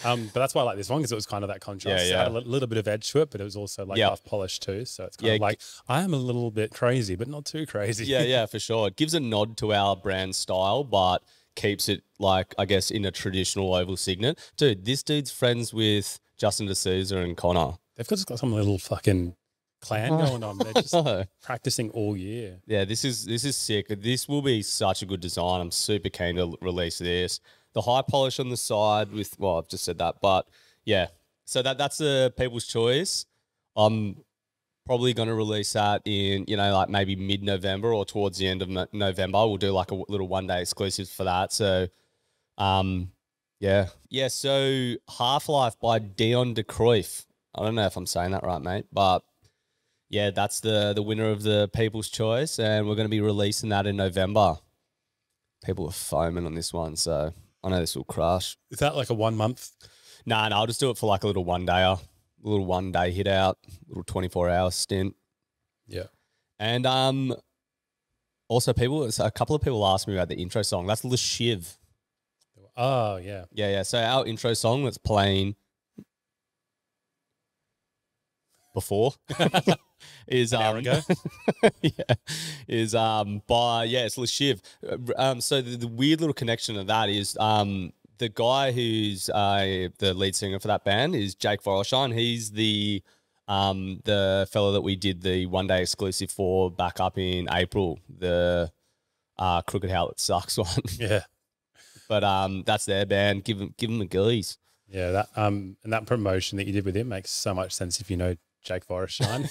But that's why I like this one because it was kind of that contrast. Yeah, It had a little bit of edge to it, but it was also like Yeah. half polished too. So it's kind Yeah, of like I am a little bit crazy, but not too crazy. Yeah, for sure. It gives a nod to our brand style, but keeps it like, I guess, in a traditional oval signet. Dude, this dude's friends with Justin D'Souza and Connor. They've just got some little fucking clan going on. They're just Oh. practicing all year. Yeah, this is sick. This will be such a good design. I'm super keen to release this. The high polish on the side with, well, I've just said that, but yeah. So that's the People's Choice. I'm probably going to release that in, like maybe mid-November or towards the end of November. We'll do like a little one-day exclusive for that. So, yeah. Yeah, so Half-Life by Dion de Cruyff. I don't know if I'm saying that right, mate, but yeah, that's the winner of the People's Choice, and we're going to be releasing that in November. People are foaming on this one, so I know this will crush. Is that like a 1 month? Nah, I'll just do it for like a little one-dayer, a little one-day hit out, little 24-hour stint. Yeah. And Also, a couple of people asked me about the intro song. That's Le Shiv. Oh, yeah. Yeah. So our intro song that's playing before is An hour ago. it's Le Shiv. So the weird little connection to that is the guy who's the lead singer for that band is Jake Voroshan. He's the fellow that we did the one day exclusive for back up in April, the Crooked How It Sucks one. Yeah. But that's their band. Give them the gillies. Yeah, that and that promotion that you did with him makes so much sense if you know Jake Voroshan.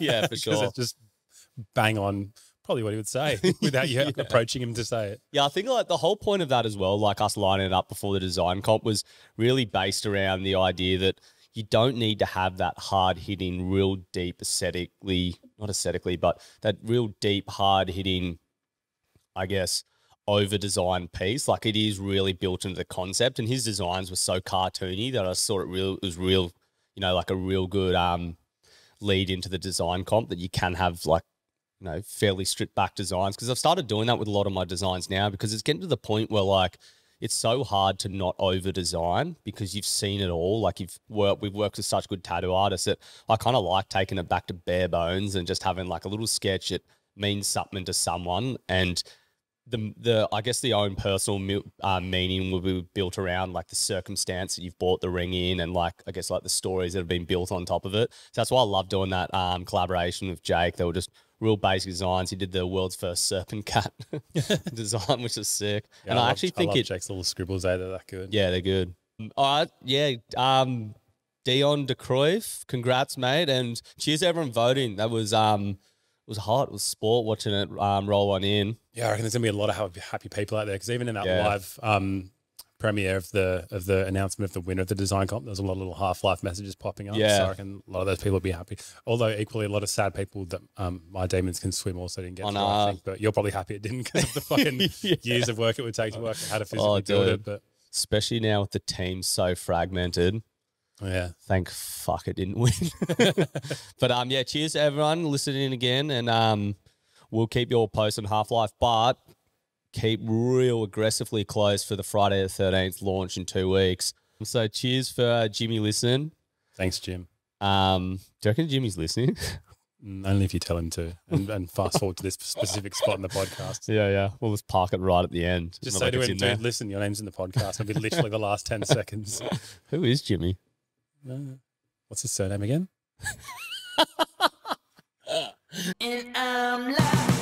Yeah, for Because sure. it's just bang on probably what he would say without you approaching him to say it. Yeah, I think like the whole point of that as well, like us lining it up before the design comp, was really based around the idea that you don't need to have that hard hitting, real deep not aesthetically, but that real deep, hard hitting, I guess, over designed piece. Like it is really built into the concept, and his designs were so cartoony that I saw it was real, like a real good lead into the design comp that you can have like, fairly stripped back designs. Because I've started doing that with a lot of my designs now, because it's getting to the point where like it's so hard to not over design because you've seen it all. Like we've worked with such good tattoo artists that I kind of like taking it back to bare bones and just having like a little sketch that means something to someone, and I guess the own personal meaning will be built around like the circumstance that you've bought the ring in, and like I guess like the stories that have been built on top of it. So that's why I love doing that collaboration with Jake. They were just real basic designs. He did the world's first serpent cat design, which is sick. Yeah, and I love- actually I think love it. Jake's little scribbles. They're that good. Yeah, they're good. All right, yeah. Dion De Cruyff, congrats, mate, and cheers to everyone voting. That was hot. It was sport watching it roll on in. Yeah, I reckon there's gonna be a lot of happy people out there, because even in that Yeah. live premiere of the announcement of the winner of the design comp, there's a lot of little Half-Life messages popping up. Yeah. So I reckon a lot of those people will be happy. Although equally a lot of sad people that my demons can swim also didn't get to. I think, but you're probably happy it didn't because of the fucking years of work it would take to work out how to physically build it. But especially now with the team so fragmented. yeah, Thank fuck it didn't win. But yeah, cheers to everyone listening again, and we'll keep you all posted on Half-Life, but keep real aggressively close for the Friday the 13th launch in 2 weeks. So cheers for Jimmy listening. thanks, Jim. Do you reckon Jimmy's listening? Only if you tell him to, and fast forward to this specific spot in the podcast. Yeah. We'll just park it right at the end. Just Not say to it's him, in there. dude, listen, your name's in the podcast. It'll be literally the last 10 seconds. Who is Jimmy? What's his surname again? And I'm like